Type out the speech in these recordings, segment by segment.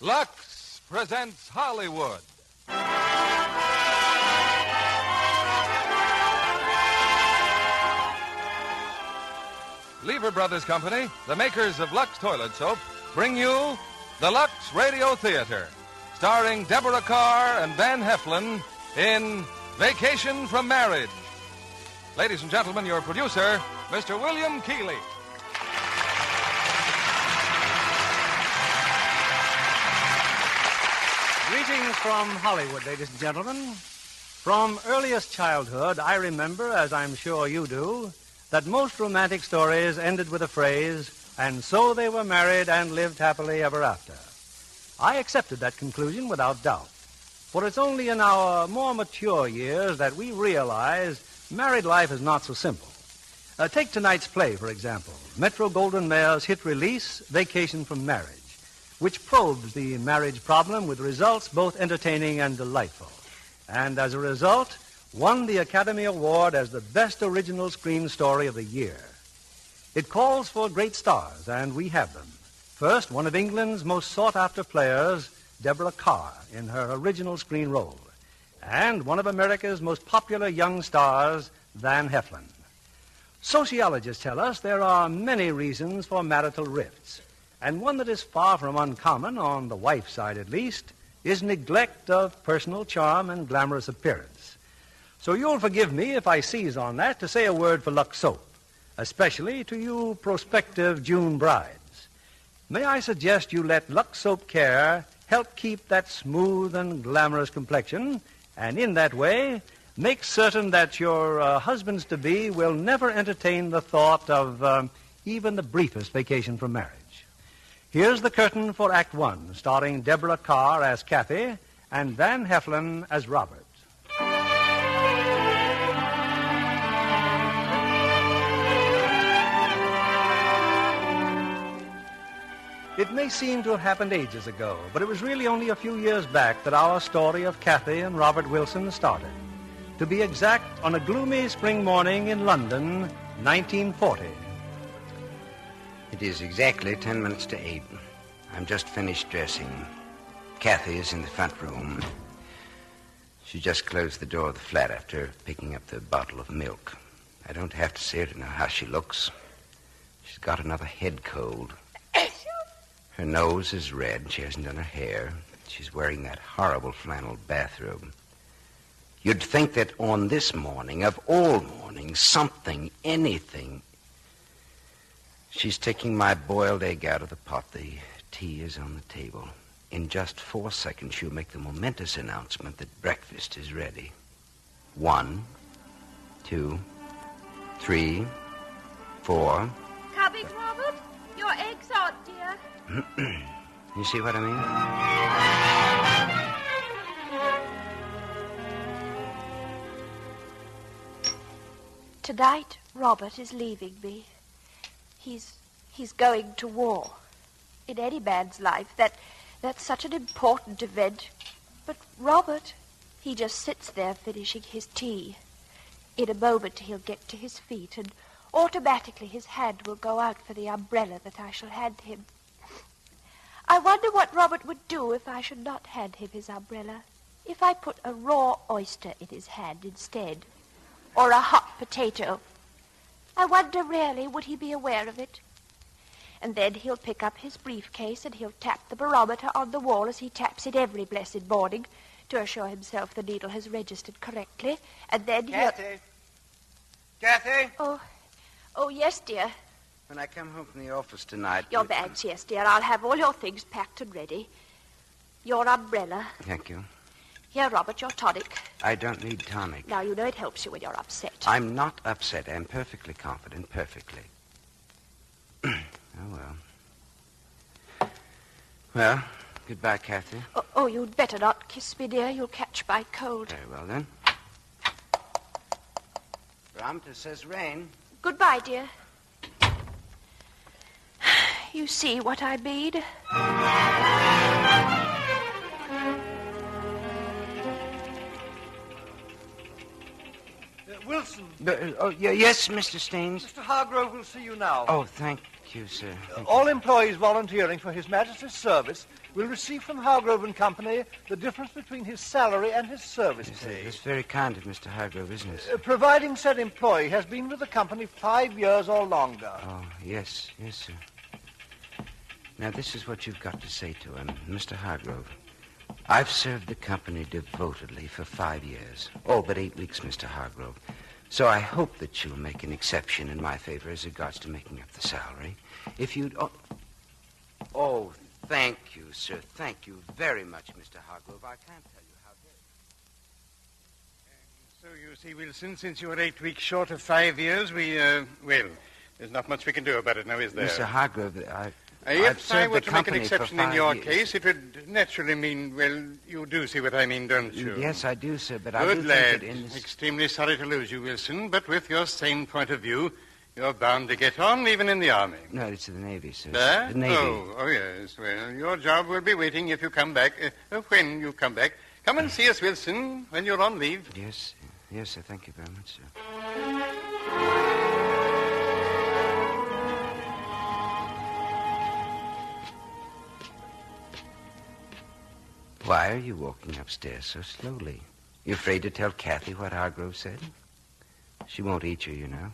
Lux presents Hollywood. Lever Brothers Company, the makers of Lux Toilet Soap, bring you the Lux Radio Theater, starring Deborah Kerr and Van Heflin in Vacation from Marriage. Ladies and gentlemen, your producer, Mr. William Keeley. Greetings from Hollywood, ladies and gentlemen. From earliest childhood, I remember, as I'm sure you do, that most romantic stories ended with a phrase, "and so they were married and lived happily ever after." I accepted that conclusion without doubt, for it's only in our more mature years that we realize married life is not so simple. Take tonight's play, for example, Metro-Goldwyn-Mayer's hit release, Vacation from Marriage, which probes the marriage problem with results both entertaining and delightful, and as a result, won the Academy Award as the best original screen story of the year. It calls for great stars, and we have them. First, one of England's most sought-after players, Deborah Kerr, in her original screen role, and one of America's most popular young stars, Van Heflin. Sociologists tell us there are many reasons for marital rifts, and one that is far from uncommon, on the wife's side at least, is neglect of personal charm and glamorous appearance. So you'll forgive me if I seize on that to say a word for Lux Soap, especially to you prospective June brides. May I suggest you let Lux Soap Care help keep that smooth and glamorous complexion, and in that way, make certain that your husbands-to-be will never entertain the thought of even the briefest vacation from marriage. Here's the curtain for Act One, starring Deborah Kerr as Cathy and Van Heflin as Robert. It may seem to have happened ages ago, but it was really only a few years back that our story of Cathy and Robert Wilson started. To be exact, on a gloomy spring morning in London, 1940. It is exactly 10 minutes to 8. I'm just finished dressing. Cathy is in the front room. She just closed the door of the flat after picking up the bottle of milk. I don't have to say to know how she looks. She's got another head cold. Her nose is red. She hasn't done her hair. She's wearing that horrible flannel bathrobe. You'd think that on this morning, of all mornings, something, anything... She's taking my boiled egg out of the pot. The tea is on the table. In just 4 seconds, she'll make the momentous announcement that breakfast is ready. 1, 2, 3, 4. Coming, Robert? Your egg's hot, dear. You see what I mean? Tonight, Robert is leaving me. He's going to war. In any man's life, that's such an important event. But Robert, he just sits there finishing his tea. In a moment, he'll get to his feet, and automatically his hand will go out for the umbrella that I shall hand him. I wonder what Robert would do if I should not hand him his umbrella. If I put a raw oyster in his hand instead, or a hot potato. I wonder, really, would he be aware of it? And then he'll pick up his briefcase and he'll tap the barometer on the wall as he taps it every blessed morning to assure himself the needle has registered correctly. And then Cathy? Cathy? Oh, yes, dear. When I come home from the office tonight... Your bags, yes, dear. I'll have all your things packed and ready. Your umbrella. Thank you. Here, Robert, your tonic. I don't need tonic. Now, you know it helps you when you're upset. I'm not upset. I'm perfectly confident, perfectly. Oh, well. Well, goodbye, Cathy. Oh, you'd better not kiss me, dear. You'll catch my cold. Very well, then. Barometer says rain. Goodbye, dear. You see what I mean? Wilson. Yes, Mr. Staines. Mr. Hargrove will see you now. Oh, thank you, sir. Thank All employees volunteering for His Majesty's service will receive from Hargrove and Company the difference between his salary and his service pay. That's very kind of Mr. Hargrove, isn't it? Providing said employee has been with the company 5 years or longer. Oh, yes, sir. Now, this is what you've got to say to him. Mr. Hargrove, I've served the company devotedly for 5 years. All but 8 weeks, Mr. Hargrove. So I hope that you'll make an exception in my favor as regards to making up the salary. If you'd... Oh, thank you, sir. Thank you very much, Mr. Hargrove. I can't tell you how very... So you see, Wilson, since you're 8 weeks short of 5 years, well, there's not much we can do about it now, is there? Mr. Hargrove, if I were to make an exception in your case, it would naturally mean, well, you do see what I mean, don't you? Yes, I do, sir, but Good I do lad. think that in this... Extremely sorry to lose you, Wilson, but with your sane point of view, you're bound to get on, even in the Army. No, it's the Navy, sir. The Navy. Oh, yes. Well, your job will be waiting if you come back, when you come back. Come and see us, Wilson, when you're on leave. Yes, sir. Thank you very much, sir. Why are you walking upstairs so slowly? You afraid to tell Cathy what Hargrove said? She won't eat you, you know.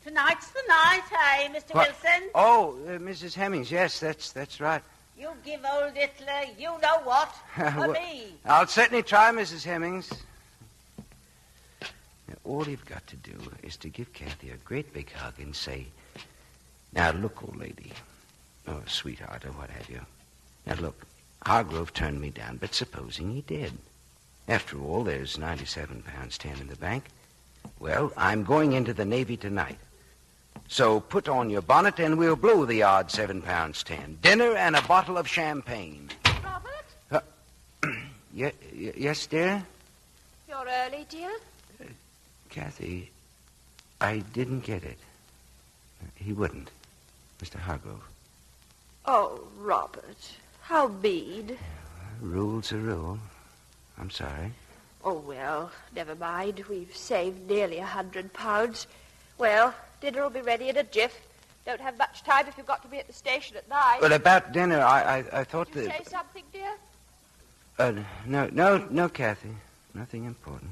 Tonight's the night, eh, Mr. Wilson? Oh, Mrs. Hemmings, yes, that's right. You give old Hitler, you know what, for me. I'll certainly try, Mrs. Hemmings. Now, all you've got to do is to give Cathy a great big hug and say, "Now, look, old lady," or "sweetheart," or what have you. Now, look, Hargrove turned me down, but supposing he did. After all, there's 97 pounds 10 in the bank. Well, I'm going into the Navy tonight. So put on your bonnet and we'll blow the odd 7 pounds 10. Dinner and a bottle of champagne. Robert? Yes, dear? You're early, dear. Cathy, I didn't get it. He wouldn't. Mr. Hargrove. Oh, Robert, how mean. Rule's a rule. I'm sorry. Oh, well, never mind. We've saved nearly £100. Well, dinner will be ready in a jiff. Don't have much time if you've got to be at the station at 9. Well, about dinner, I thought Did you that... say something, dear? No, Cathy. Nothing important.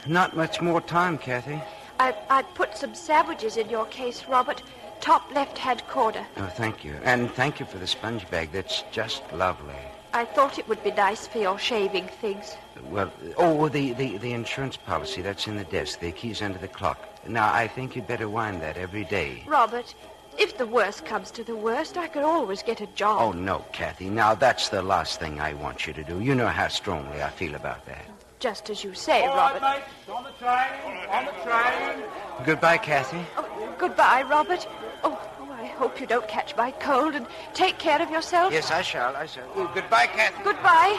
Not much more time, Cathy. I put some sandwiches in your case, Robert. Top left-hand corner. Oh, thank you. And thank you for the sponge bag. That's just lovely. I thought it would be nice for your shaving things. Well, the insurance policy, that's in the desk. The key's under the clock. Now, I think you'd better wind that every day. Robert, if the worst comes to the worst, I could always get a job. Oh, no, Cathy. Now, that's the last thing I want you to do. You know how strongly I feel about that. Just as you say, All Robert. right, mates, on the train. Goodbye, Cathy. Oh, goodbye, Robert. Oh, I hope you don't catch my cold, and take care of yourself. Yes, I shall. Oh, goodbye, Cathy. Goodbye.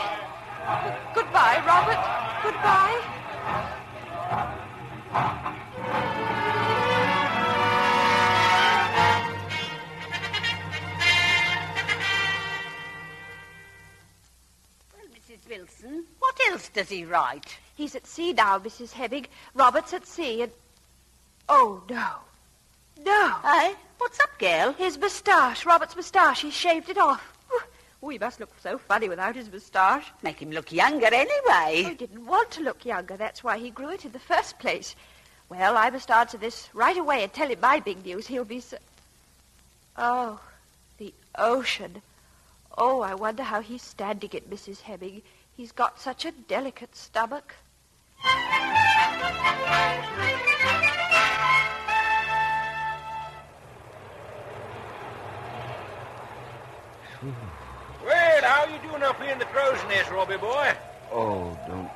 Goodbye, Robert. Goodbye. Well, Mrs. Wilson, what else does he write? He's at sea now, Mrs. Hemming. Robert's at sea, and... Oh, no. No. Eh? What's up, girl? His moustache, Robert's moustache. He shaved it off. Oh, he must look so funny without his moustache. Make him look younger anyway. He didn't want to look younger. That's why he grew it in the first place. Well, I must answer this right away and tell him my big news. He'll be so... Oh, the ocean. Oh, I wonder how he's standing it, Mrs. Hemming. He's got such a delicate stomach. Well, how you doing up here in the crow's nest, Robbie boy? Oh, don't.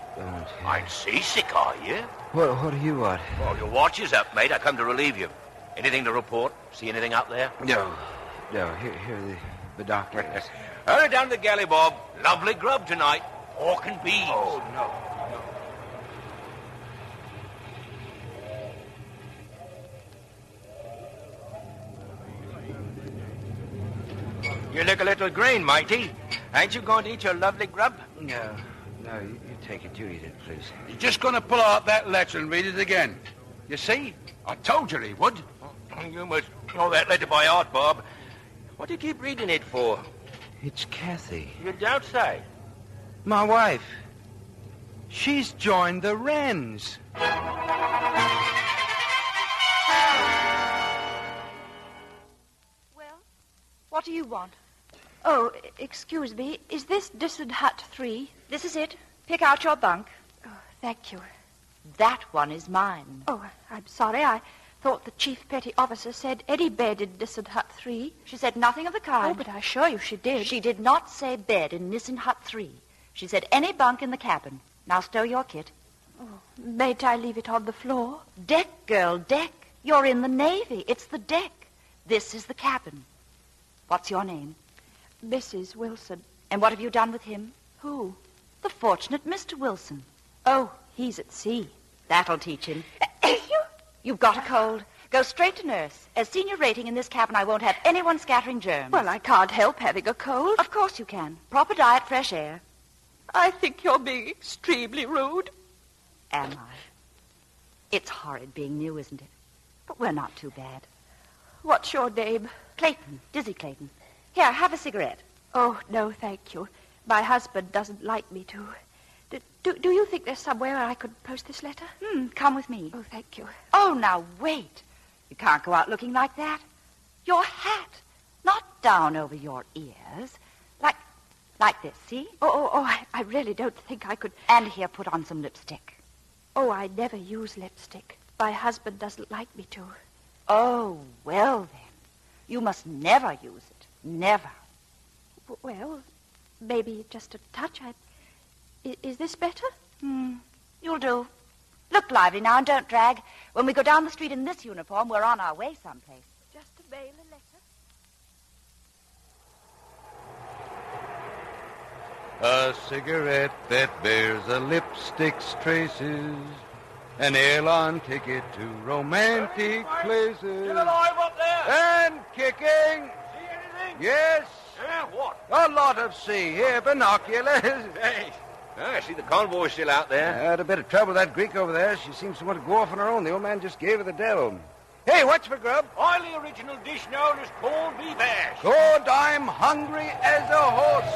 I'm seasick, are you? What do you want? Well, your watch is up, mate. I come to relieve you. Anything to report? See anything out there? No. Here the doctor is. Hurry down to the galley, Bob. Lovely grub tonight. Pork and beans. Oh, no. You look a little green, matey. Ain't you going to eat your lovely grub? No, No, you take it. You read it, please. He's just going to pull out that letter and read it again. You see? I told you he would. You must know that letter by heart, Bob. What do you keep reading it for? It's Cathy. You don't say. My wife. She's joined the Wrens. Well, what do you want? Oh, excuse me. Is this Dissard Hut 3? This is it. Pick out your bunk. Oh, thank you. That one is mine. Oh, I'm sorry. I thought the chief petty officer said any bed in Dissard Hut 3. She said nothing of the kind. Oh, but I assure you she did. She did not say bed in Dissard Hut 3. She said any bunk in the cabin. Now stow your kit. Oh, mayn't I leave it on the floor? Deck, girl, deck. You're in the Navy. It's the deck. This is the cabin. What's your name? Mrs. Wilson. And what have you done with him? Who? The fortunate Mr. Wilson. Oh, he's at sea. That'll teach him. You've got a cold. Go straight to nurse. As senior rating in this cabin, I won't have anyone scattering germs. Well, I can't help having a cold. Of course you can. Proper diet, fresh air. I think you're being extremely rude. Am I? It's horrid being new, isn't it? But we're not too bad. What's your name? Clayton. Dizzy Clayton. Here, have a cigarette. Oh, no, thank you. My husband doesn't like me to. Do you think there's somewhere I could post this letter? Come with me. Oh, thank you. Oh, now, wait. You can't go out looking like that. Your hat, not down over your ears. Like this, see? I really don't think I could. And here, put on some lipstick. Oh, I never use lipstick. My husband doesn't like me to. Oh, well, then. You must never use it. Never. Well, maybe just a touch. Is this better? You'll do. Look lively now and don't drag. When we go down the street in this uniform, we're on our way someplace. Just to mail a letter. A cigarette that bears a lipstick's traces, an airline ticket to romantic places. Still alive up there? And kicking. See anything? Yes. Yeah, what? A lot of sea. Here, binoculars. Hey. I see the convoy's still out there. I had a bit of trouble with that Greek over there. She seems to want to go off on her own. The old man just gave her the devil. Hey, what's for grub? Highly original dish known as corned beef hash. Good, I'm hungry as a horse.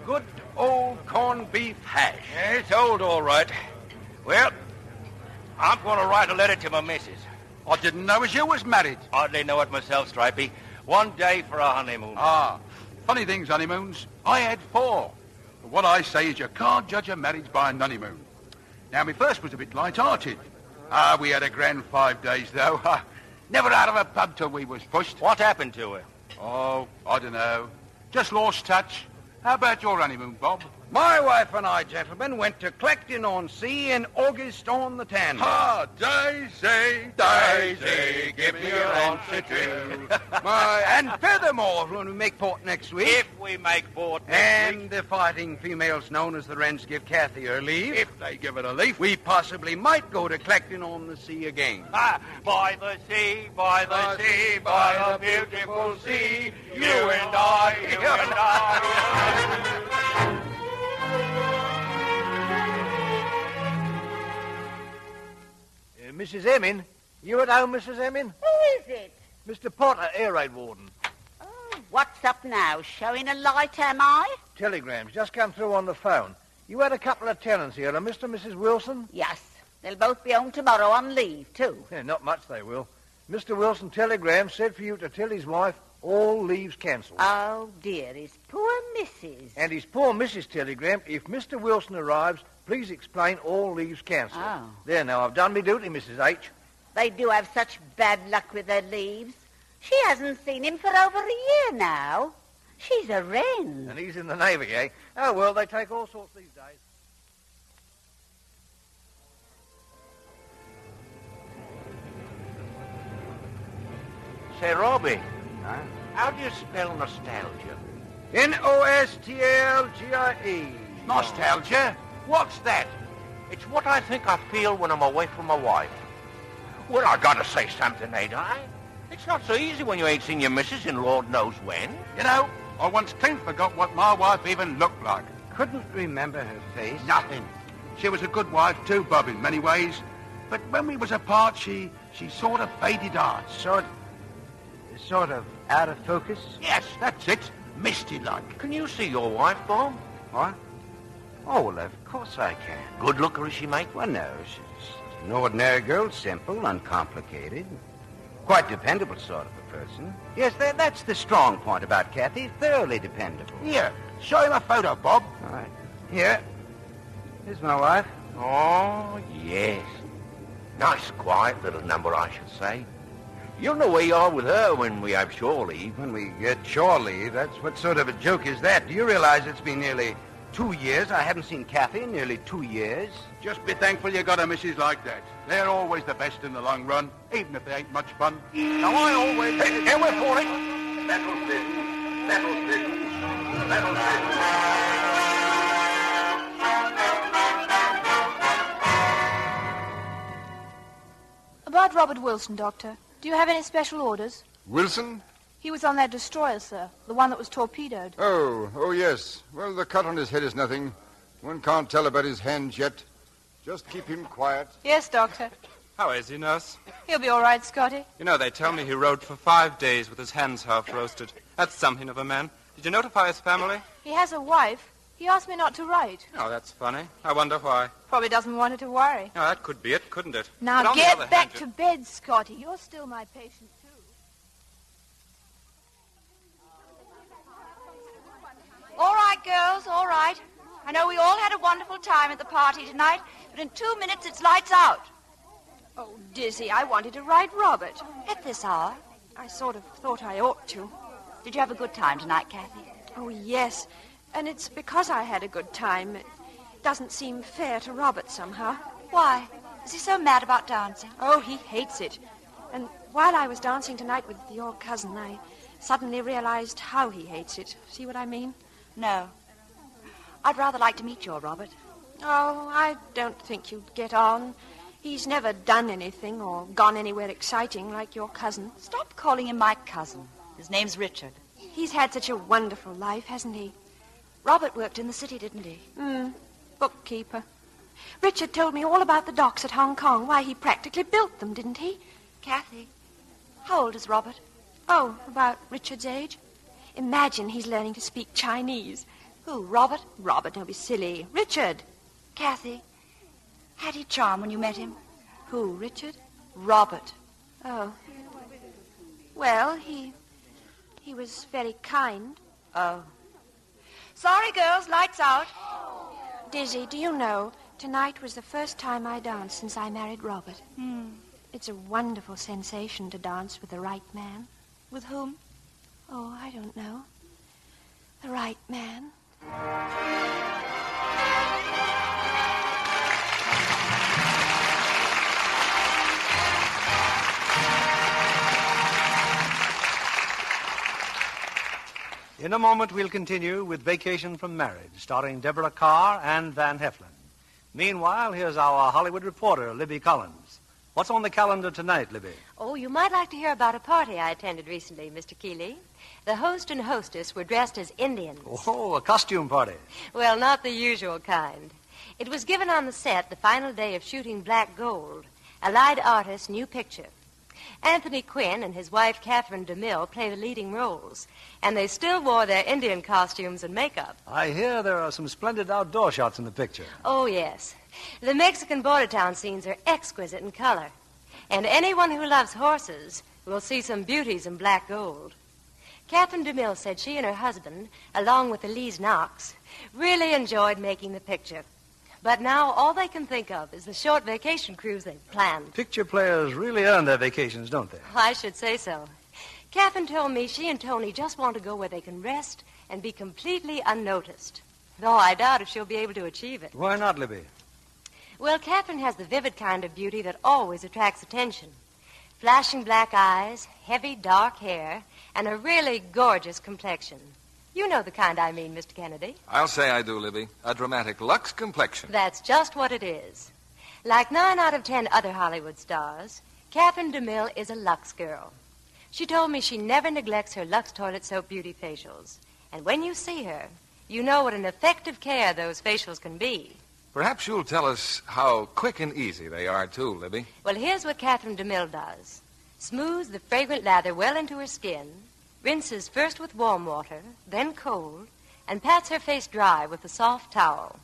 Good old corned beef hash. Yeah, it's old, all right. Well, I'm going to write a letter to my missus. I didn't know as you was married. Hardly know it myself, Stripey. One day for a honeymoon. Funny things, honeymoons. I had 4. But what I say is you can't judge a marriage by an honeymoon. Now, my first was a bit light-hearted. We had a grand 5 days, though. Never out of a pub till we was pushed. What happened to her? Oh, I don't know. Just lost touch. How about your honeymoon, Bob? My wife and I, gentlemen, went to Clacton-on-Sea in August on the 10th. Daisy, Daisy, give me your answer too. And furthermore, when we make port next week... If we make port next week... And the fighting females known as the Wrens give Cathy her leave... If they give it a leaf... We possibly might go to Clacton-on-the-Sea again. By the sea, by the sea, by the beautiful sea, you and I, you and I... Mrs. Emin? You at home, Mrs. Emin? Who is it? Mr. Potter, air raid warden. Oh, what's up now? Showing a light, am I? Telegrams just come through on the phone. You had a couple of tenants here, Mr. and Mrs. Wilson? Yes. They'll both be home tomorrow on leave, too. Yeah, not much they will. Mr. Wilson telegram said for you to tell his wife all leaves cancelled. Oh, dear, his poor missus. And his poor missus telegram, if Mr. Wilson arrives, please explain all leaves cancelled. Oh. There, now, I've done me duty, Mrs. H. They do have such bad luck with their leaves. She hasn't seen him for over a year now. She's a Wren. And he's in the Navy, eh? Oh, well, they take all sorts these days. Say, Robbie, Huh? how do you spell nostalgia? Nostalgie. Nostalgia? What's that? It's what I think I feel when I'm away from my wife. Well, I gotta say something, ain't I? It's not so easy when you ain't seen your missus in Lord knows when. You know, I once clean forgot what my wife even looked like. Couldn't remember her face. Nothing. She was a good wife too, Bob, in many ways. But when we was apart, she sort of faded out. Sort of out of focus? Yes, that's it. Misty-like. Can you see your wife, Bob? What? Oh, well, of course I can. Good looker, is she, mate? Well, no, she's an ordinary girl, simple, uncomplicated. Quite dependable sort of a person. Yes, that's the strong point about Cathy. Thoroughly dependable. Here, show him a photo, Bob. All right. Here. Here's my wife. Oh, yes. Nice, quiet little number, I should say. You'll know where you are with her when we have shore leave. When we get shore leave? That's what sort of a joke is that? Do you realize it's been nearly 2 years? I haven't seen Cathy in nearly 2 years. Just be thankful you got a missus like that. They're always the best in the long run, even if they ain't much fun. Now, I always... Hey, here we're for it. Settle business. Settle business. Settle business. About Robert Wilson, Doctor. Do you have any special orders? Wilson? He was on that destroyer, sir. The one that was torpedoed. Oh, yes. Well, the cut on his head is nothing. One can't tell about his hands yet. Just keep him quiet. Yes, Doctor. How is he, nurse? He'll be all right, Scotty. You know, they tell me he rode for 5 days with his hands half roasted. That's something of a man. Did you notify his family? He has a wife. He asked me not to write. Oh, that's funny. I wonder why. Probably doesn't want her to worry. Oh, that could be it, couldn't it? Now get back to bed, Scotty. You're still my patient, too. All right, girls, all right. I know we all had a wonderful time at the party tonight, but in 2 minutes it's lights out. Oh, Dizzy, I wanted to write Robert. At this hour? I sort of thought I ought to. Did you have a good time tonight, Cathy? Oh, yes. And it's because I had a good time. It doesn't seem fair to Robert somehow. Why? Is he so mad about dancing? Oh, he hates it. And while I was dancing tonight with your cousin, I suddenly realized how he hates it. See what I mean? No. I'd rather like to meet your Robert. Oh, I don't think you'd get on. He's never done anything or gone anywhere exciting like your cousin. Stop calling him my cousin. His name's Richard. He's had such a wonderful life, hasn't he? Robert worked in the city, didn't he? Bookkeeper. Richard told me all about the docks at Hong Kong. Why, he practically built them, didn't he? Cathy, how old is Robert? Oh, about Richard's age. Imagine he's learning to speak Chinese. Who, Robert? Robert, don't be silly. Richard. Cathy, had he charm when you met him? Who, Richard? Robert. Oh. Well, he was very kind. Oh. Sorry, girls, lights out. Dizzy, do you know, tonight was the first time I danced since I married Robert. It's a wonderful sensation to dance with the right man. With whom? Oh, I don't know. The right man. In a moment, we'll continue with Vacation from Marriage, starring Deborah Kerr and Van Heflin. Meanwhile, here's our Hollywood reporter, Libby Collins. What's on the calendar tonight, Libby? Oh, you might like to hear about a party I attended recently, Mr. Keeley. The host and hostess were dressed as Indians. Oh, a costume party. Well, not the usual kind. It was given on the set the final day of shooting Black Gold, a light artist's new picture. Anthony Quinn and his wife, Catherine DeMille, play the leading roles, and they still wore their Indian costumes and makeup. I hear there are some splendid outdoor shots in the picture. Oh, yes. The Mexican border town scenes are exquisite in color, and anyone who loves horses will see some beauties in Black Gold. Catherine DeMille said she and her husband, along with Elise Knox, really enjoyed making the picture. But now all they can think of is the short vacation cruise they've planned. Picture players really earn their vacations, don't they? I should say so. Catherine told me she and Tony just want to go where they can rest and be completely unnoticed. Though I doubt if she'll be able to achieve it. Why not, Libby? Well, Catherine has the vivid kind of beauty that always attracts attention. Flashing black eyes, heavy dark hair, and a really gorgeous complexion. You know the kind I mean, Mr. Kennedy. I'll say I do, Libby. A dramatic luxe complexion. That's just what it is. Like 9 out of 10 other Hollywood stars, Catherine DeMille is a luxe girl. She told me she never neglects her Lux Toilet Soap Beauty facials. And when you see her, you know what an effective care those facials can be. Perhaps you'll tell us how quick and easy they are, too, Libby. Well, here's what Catherine DeMille does. Smooths the fragrant lather well into her skin, rinses first with warm water, then cold, and pats her face dry with a soft towel.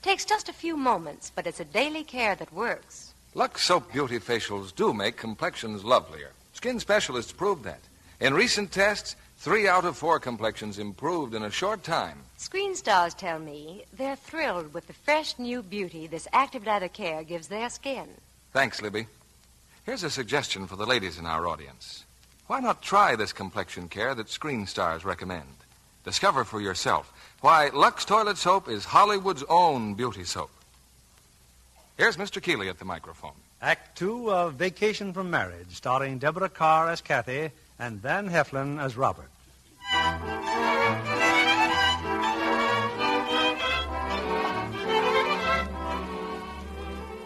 Takes just a few moments, but it's a daily care that works. Lux Soap Beauty facials do make complexions lovelier. Skin specialists proved that. In recent tests, 3 out of 4 complexions improved in a short time. Screen stars tell me they're thrilled with the fresh new beauty this active lather care gives their skin. Thanks, Libby. Here's a suggestion for the ladies in our audience. Why not try this complexion care that Screen Stars recommend? Discover for yourself why Lux Toilet Soap is Hollywood's own beauty soap. Here's Mr. Keeley at the microphone. Act 2 of Vacation from Marriage, starring Deborah Kerr as Cathy and Van Heflin as Robert.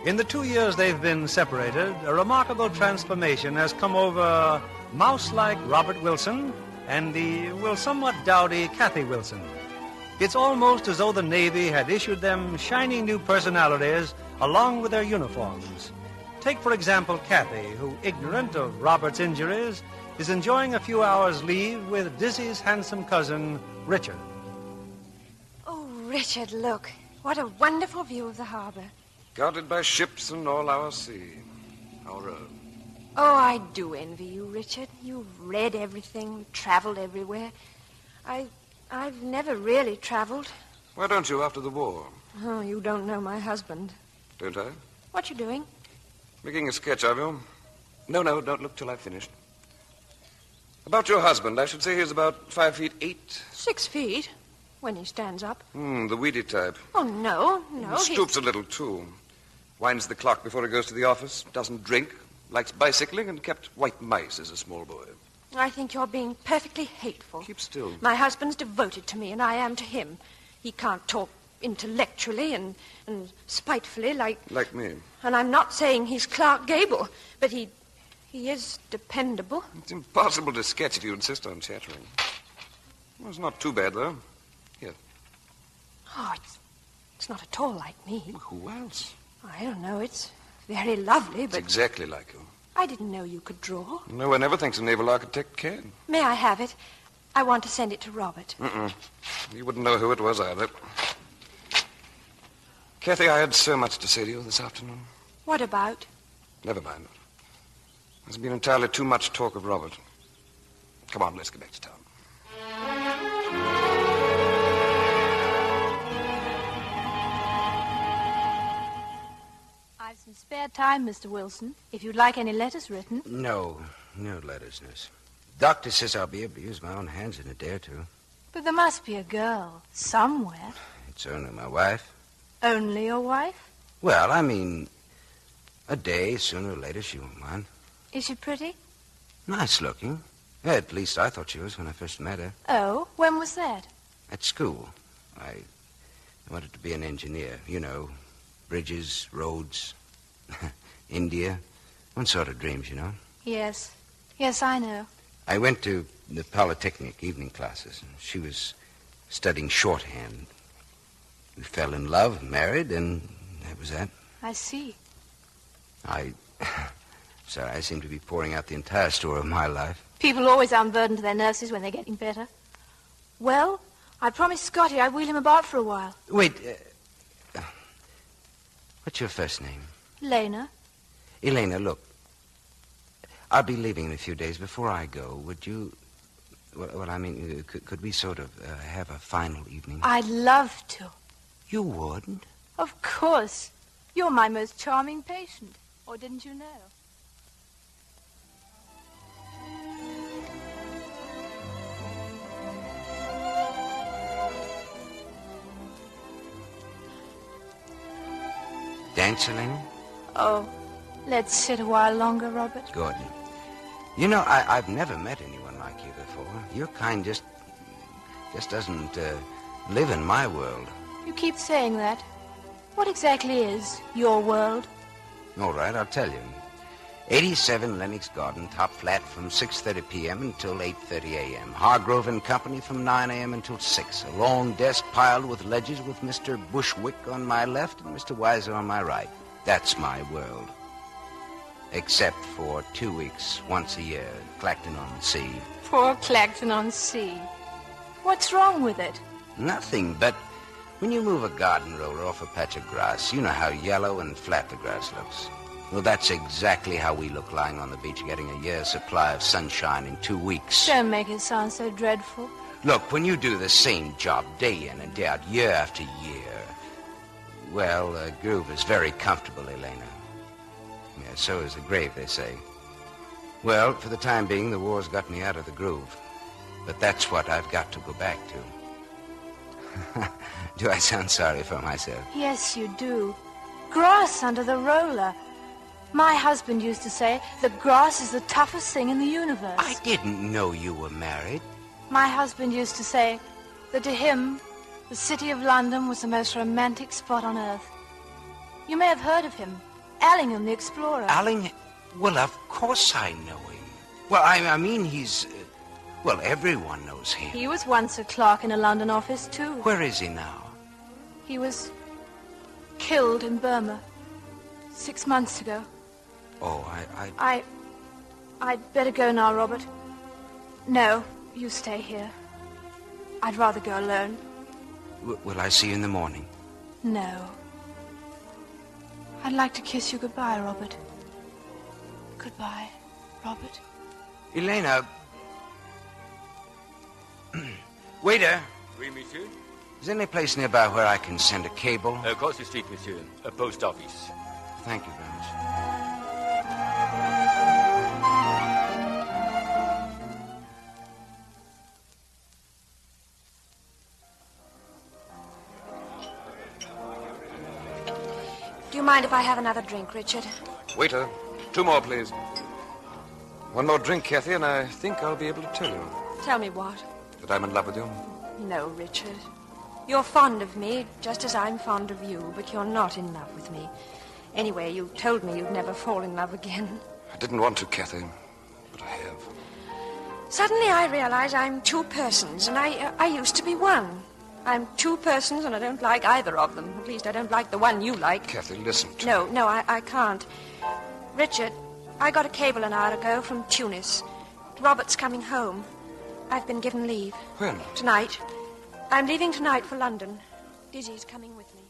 In the 2 years they've been separated, a remarkable transformation has come over mouse-like Robert Wilson and the, somewhat dowdy Cathy Wilson. It's almost as though the Navy had issued them shiny new personalities along with their uniforms. Take, for example, Cathy, who, ignorant of Robert's injuries, is enjoying a few hours' leave with Dizzy's handsome cousin, Richard. Oh, Richard, look. What a wonderful view of the harbor. Guarded by ships and all our sea. Our own. Oh, I do envy you, Richard. You've read everything, traveled everywhere. I've never really traveled. Why don't you after the war? Oh, you don't know my husband. Don't I? What you doing? Making a sketch of you. No, don't look till I've finished. About your husband, I should say he's about 5 feet 8. 6 feet? When he stands up. The weedy type. Oh, no. He stoops a little, too. Winds the clock before he goes to the office. Doesn't drink. Likes bicycling and kept white mice as a small boy. I think you're being perfectly hateful. Keep still. My husband's devoted to me, and I am to him. He can't talk intellectually and spitefully like... Like me. And I'm not saying he's Clark Gable, but he is dependable. It's impossible to sketch if you insist on chattering. Well, it's not too bad, though. Here. Oh, it's not at all like me. Well, who else? I don't know. It's very lovely, but... It's exactly like you. I didn't know you could draw. No one ever thinks a naval architect can. May I have it? I want to send it to Robert. You wouldn't know who it was either. Cathy, I had so much to say to you this afternoon. What about? Never mind. There's been entirely too much talk of Robert. Come on, let's get back to town. I've some spare time, Mr. Wilson, if you'd like any letters written. No letters, Nurse. Doctor says I'll be able to use my own hands in a day or two. But there must be a girl somewhere. It's only my wife. Only your wife? Well, I mean, a day, sooner or later, she won't mind. Is she pretty? Nice looking. At least I thought she was when I first met her. Oh, when was that? At school. I wanted to be an engineer. You know, bridges, roads, India. One sort of dreams, you know. Yes, I know. I went to the Polytechnic evening classes. And she was studying shorthand. We fell in love, married, and that was that. I see. Sorry, I seem to be pouring out the entire story of my life. People always unburden to their nurses when they're getting better. Well, I promised Scotty I'd wheel him about for a while. Wait, what's your first name? Lena. Elena, look. I'll be leaving in a few days. Before I go, would you... Well, I mean, could we sort of have a final evening? I'd love to. You wouldn't? Of course. You're my most charming patient. Or didn't you know? Dance, Elena? Oh, let's sit a while longer, Robert. Good. You know, I've never met anyone like you before. Your kind just doesn't live in my world. You keep saying that. What exactly is your world? All right, I'll tell you. 87 Lennox Garden, top flat from 6:30 p.m. until 8:30 a.m. Hargrove and Company from 9 a.m. until 6. A long desk piled with ledgers with Mr. Bushwick on my left and Mr. Weiser on my right. That's my world. Except for 2 weeks, once a year, Clacton-on-Sea. Poor Clacton-on-Sea. What's wrong with it? Nothing, but when you move a garden roller off a patch of grass, you know how yellow and flat the grass looks. Well, that's exactly how we look lying on the beach getting a year's supply of sunshine in 2 weeks. Don't make it sound so dreadful. Look, when you do the same job day in and day out, year after year, well, a groove is very comfortable, Elena. Yeah, so is a grave, they say. Well, for the time being, the war's got me out of the groove. But that's what I've got to go back to. Do I sound sorry for myself? Yes, you do. Grass under the roller. My husband used to say that grass is the toughest thing in the universe. I didn't know you were married. My husband used to say that to him, the city of London was the most romantic spot on earth. You may have heard of him. Allingham, the explorer. Well, of course I know him. Well, I mean, he's... well, everyone knows him. He was once a clerk in a London office, too. Where is he now? He was killed in Burma 6 months ago. Oh, I'd better go now, Robert. No, you stay here. I'd rather go alone. Will I see you in the morning? No. I'd like to kiss you goodbye, Robert. Goodbye, Robert. Elena. Waiter. Oui, monsieur? Is there any place nearby where I can send a cable? Across the street, monsieur. A post office. Thank you very much. Do you mind if I have another drink, Richard? Waiter, 2 more, please. 1 more drink, Cathy, and I think I'll be able to tell you. Tell me what? That I'm in love with you. No, Richard. You're fond of me, just as I'm fond of you, but you're not in love with me. Anyway, you told me you'd never fall in love again. I didn't want to, Cathy, but I have. Suddenly I realize I'm 2 persons, and I used to be one. I'm 2 persons, and I don't like either of them. At least I don't like the one you like. Cathy, listen to me. No, I can't. Richard, I got a cable an hour ago from Tunis. Robert's coming home. I've been given leave. When? Tonight. I'm leaving tonight for London. Dizzy's coming with me.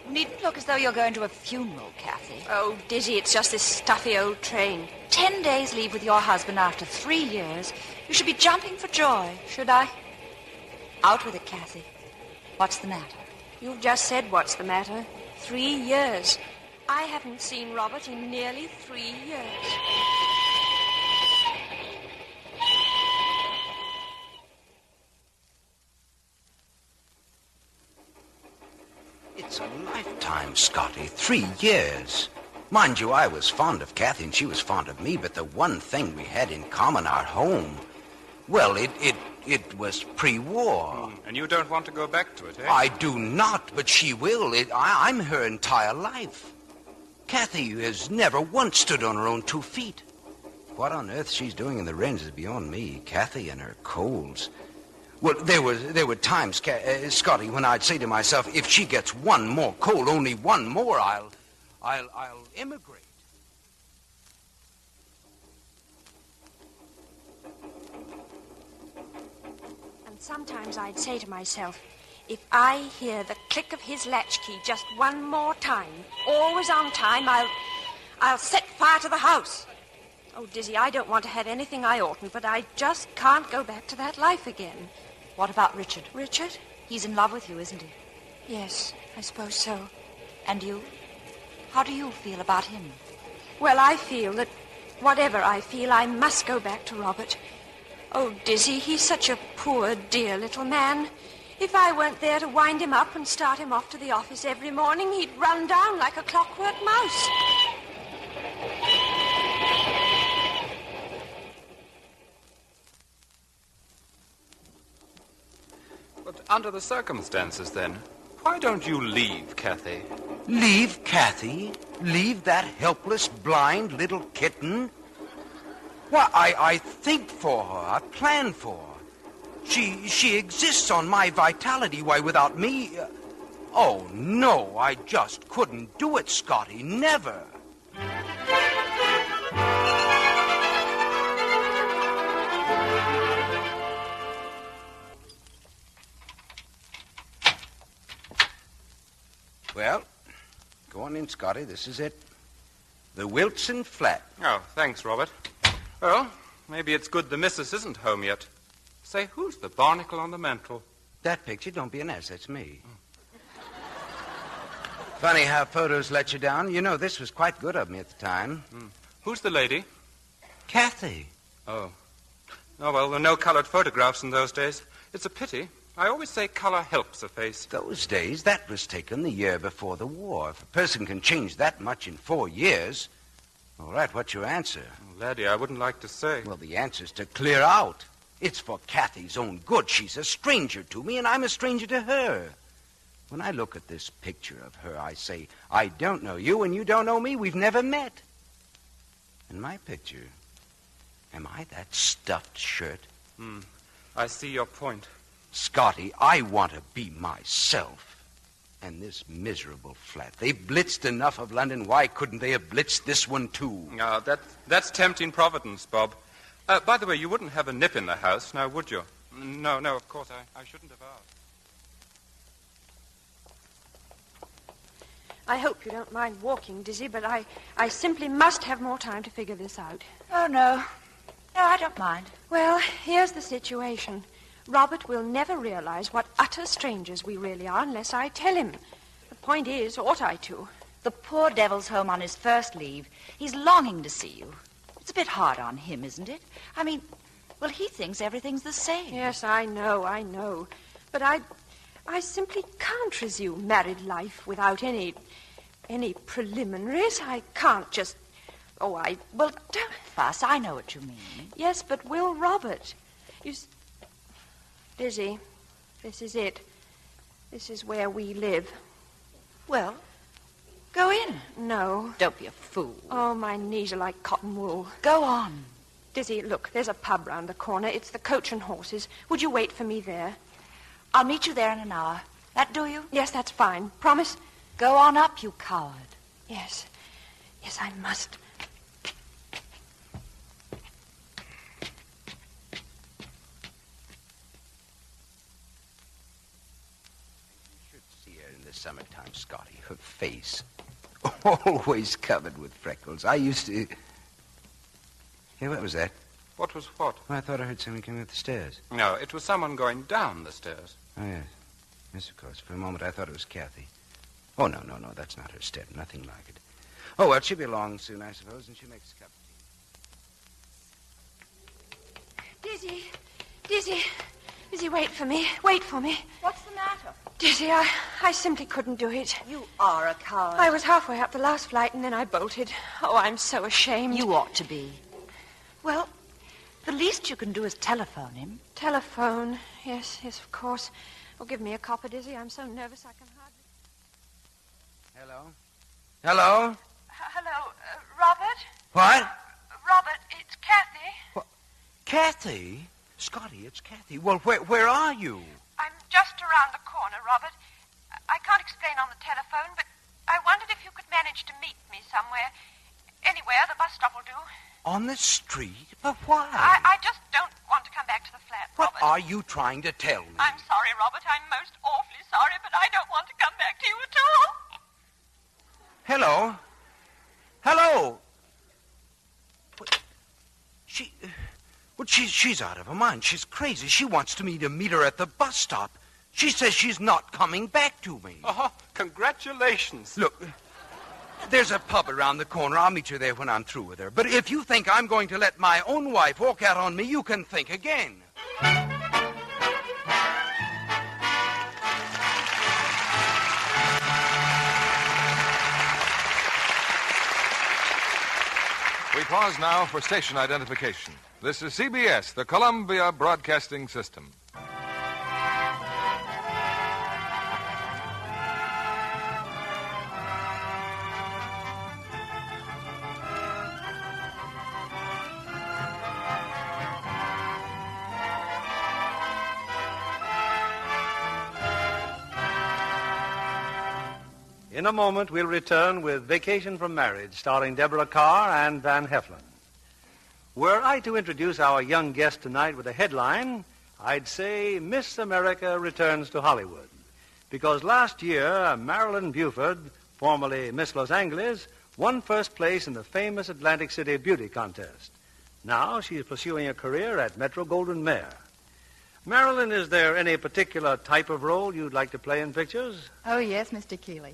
You needn't look as though you're going to a funeral, Cathy. Oh, Dizzy, it's just this stuffy old train. 10 days leave with your husband after 3 years. You should be jumping for joy. Should I? Out with it, Cathy. What's the matter? You've just said what's the matter. 3 years. I haven't seen Robert in nearly 3 years. It's a lifetime, Scotty. 3 years. Mind you, I was fond of Cathy and she was fond of me, but the one thing we had in common, our home, well, it was pre-war. And you don't want to go back to it, eh? I do not, but she will. I'm her entire life. Cathy has never once stood on her own 2 feet. What on earth she's doing in the range is beyond me. Cathy and her colds. Well, there were times, Scotty, when I'd say to myself, if she gets 1 more cold, only 1 more, I'll emigrate. And sometimes I'd say to myself, if I hear the click of his latchkey just 1 more time, always on time, I'll set fire to the house. Oh, Dizzy, I don't want to have anything I oughtn't, but I just can't go back to that life again. What about Richard? Richard? He's in love with you, isn't he? Yes, I suppose so. And you? How do you feel about him? Well, I feel that whatever I feel, I must go back to Robert. Oh, Dizzy, he's such a poor, dear little man. If I weren't there to wind him up and start him off to the office every morning, he'd run down like a clockwork mouse. But Under the circumstances, then, why don't you leave Cathy? Leave Cathy? Leave that helpless, blind little kitten? Why, I think for her. I plan for her. She exists on my vitality. Why, without me... Oh, no, I just couldn't do it, Scotty. Never. Well, go on in, Scotty. This is it. The Wilson flat. Oh, thanks, Robert. Well, maybe it's good the missus isn't home yet. Say, who's the barnacle on the mantel? That picture, don't be an ass, that's me. Funny how photos let you down. You know, this was quite good of me at the time. Who's the lady? Cathy. Oh. Oh, well, there were no colored photographs in those days. It's a pity. I always say color helps a face. Those days, that was taken the year before the war. If a person can change that much in 4 years... All right, what's your answer? Oh, laddie, I wouldn't like to say. Well, the answer's to clear out. It's for Cathy's own good. She's a stranger to me, and I'm a stranger to her. When I look at this picture of her, I say, I don't know you, and you don't know me. We've never met. In my picture, am I that stuffed shirt? I see your point. Scotty, I want to be myself. And this miserable flat. They've blitzed enough of London. Why couldn't they have blitzed this one, too? That's tempting Providence, Bob. By the way, you wouldn't have a nip in the house, now would you? No, of course, I shouldn't have asked. I hope you don't mind walking, Dizzy, but I simply must have more time to figure this out. Oh, no. No, I don't mind. Well, here's the situation. Robert will never realize what utter strangers we really are unless I tell him. The point is, ought I to? The poor devil's home on his first leave. He's longing to see you. It's a bit hard on him, isn't it? I mean, well, he thinks everything's the same. Yes, I know. But I simply can't resume married life without any preliminaries. I can't just... Well, don't fuss. I know what you mean. Yes, but will Robert? Dizzy, this is it. This is where we live. Well, go in. No. Don't be a fool. Oh, my knees are like cotton wool. Go on. Dizzy, look, there's a pub round the corner. It's the Coach and Horses. Would you wait for me there? I'll meet you there in an hour. That do you? Yes, that's fine. Promise? Go on up, you coward. Yes. Yes, I must. Summertime, Scotty. Her face. Always covered with freckles. I used to... Hey, what was that? What was what? Well, I thought I heard someone coming up the stairs. No, it was someone going down the stairs. Oh, yes. Yes, of course. For a moment, I thought it was Cathy. Oh, no. That's not her step. Nothing like it. Oh, well, she'll be along soon, I suppose, and she'll make us a cup of tea. Dizzy, wait for me. Wait for me. What's the matter? Dizzy, I simply couldn't do it. You are a coward. I was halfway up the last flight, and then I bolted. Oh, I'm so ashamed. You ought to be. Well, the least you can do is telephone him. Telephone? Yes, of course. Oh, give me a copper, Dizzy. I'm so nervous I can hardly... Hello? Hello, Robert? What? Robert, it's Cathy. What? Cathy? Scotty, it's Cathy. Well, where are you? I'm just around the corner, Robert. I can't explain on the telephone, but I wondered if you could manage to meet me somewhere. Anywhere, the bus stop will do. On the street? But why? I just don't want to come back to the flat, What Robert. are you trying to tell me? I'm sorry, Robert. I'm most awfully sorry, but I don't want to come back to you at all. Hello? She's out of her mind. She's crazy. She wants me to meet her at the bus stop. She says she's not coming back to me. Oh, congratulations. Look, there's a pub around the corner. I'll meet you there when I'm through with her. But if you think I'm going to let my own wife walk out on me, you can think again. We pause now for station identification. This is CBS, the Columbia Broadcasting System. In a moment, we'll return with Vacation from Marriage, starring Deborah Kerr and Van Heflin. Were I to introduce our young guest tonight with a headline, I'd say Miss America returns to Hollywood. Because last year, Marilyn Buford, formerly Miss Los Angeles, won first place in the famous Atlantic City Beauty Contest. Now she's pursuing a career at Metro-Goldwyn-Mayer. Marilyn, is there any particular type of role you'd like to play in pictures? Oh, yes, Mr. Keeley.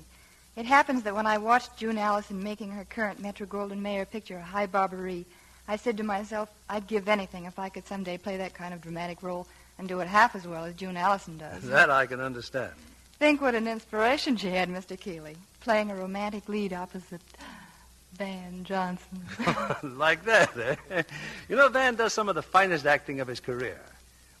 It happens that when I watched June Allison making her current Metro-Goldwyn-Mayer picture, High Barbary, I said to myself, I'd give anything if I could someday play that kind of dramatic role and do it half as well as June Allison does. That I can understand. Think what an inspiration she had, Mr. Keeley, playing a romantic lead opposite Van Johnson. Like that, eh? You know, Van does some of the finest acting of his career.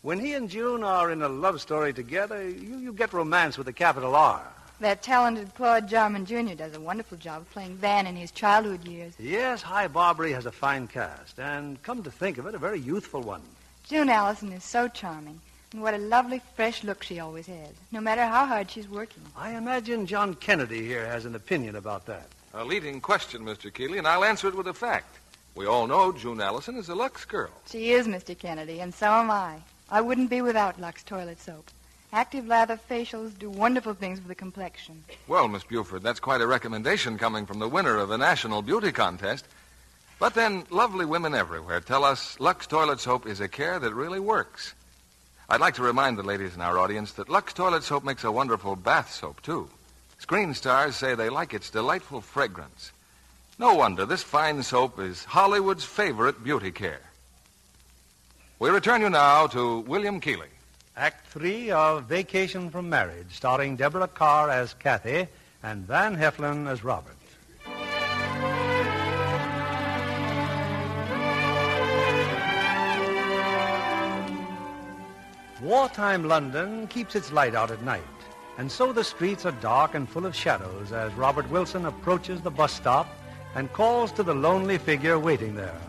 When he and June are in a love story together, you get romance with a capital R. That talented Claude Jarman Jr. does a wonderful job of playing Van in his childhood years. Yes, High Barbary has a fine cast, and come to think of it, a very youthful one. June Allison is so charming, and what a lovely, fresh look she always has, no matter how hard she's working. I imagine John Kennedy here has an opinion about that. A leading question, Mr. Keeley, and I'll answer it with a fact. We all know June Allison is a Lux girl. She is, Mr. Kennedy, and so am I. I wouldn't be without Lux toilet soap. Active lather facials do wonderful things for the complexion. Well, Miss Buford, that's quite a recommendation coming from the winner of a national beauty contest. But then, lovely women everywhere tell us Lux toilet soap is a care that really works. I'd like to remind the ladies in our audience that Lux toilet soap makes a wonderful bath soap, too. Screen stars say they like its delightful fragrance. No wonder this fine soap is Hollywood's favorite beauty care. We return you now to William Keeley. Act 3 of Vacation from Marriage, starring Deborah Kerr as Cathy and Van Heflin as Robert. Wartime London keeps its light out at night, and so the streets are dark and full of shadows as Robert Wilson approaches the bus stop and calls to the lonely figure waiting there.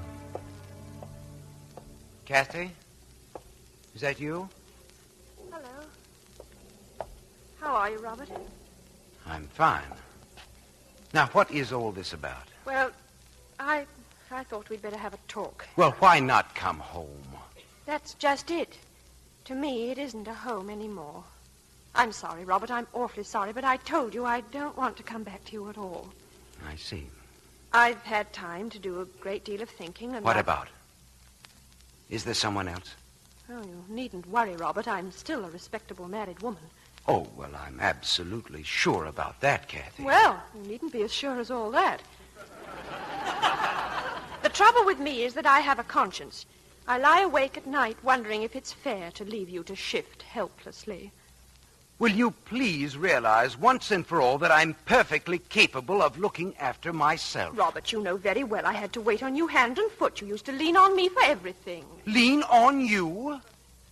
Cathy? Is that you? Hello. How are you, Robert? I'm fine. Now, what is all this about? Well, I thought we'd better have a talk. Well, why not come home? That's just it. To me, it isn't a home anymore. I'm sorry, Robert. I'm awfully sorry, but I told you I don't want to come back to you at all. I see. I've had time to do a great deal of thinking, and What about? Is there someone else? Oh, you needn't worry, Robert. I'm still a respectable married woman. Oh, well, I'm absolutely sure about that, Cathy. Well, you needn't be as sure as all that. The trouble with me is that I have a conscience. I lie awake at night wondering if it's fair to leave you to shift helplessly. Will you please realize once and for all that I'm perfectly capable of looking after myself? Robert, you know very well I had to wait on you hand and foot. You used to lean on me for everything. Lean on you?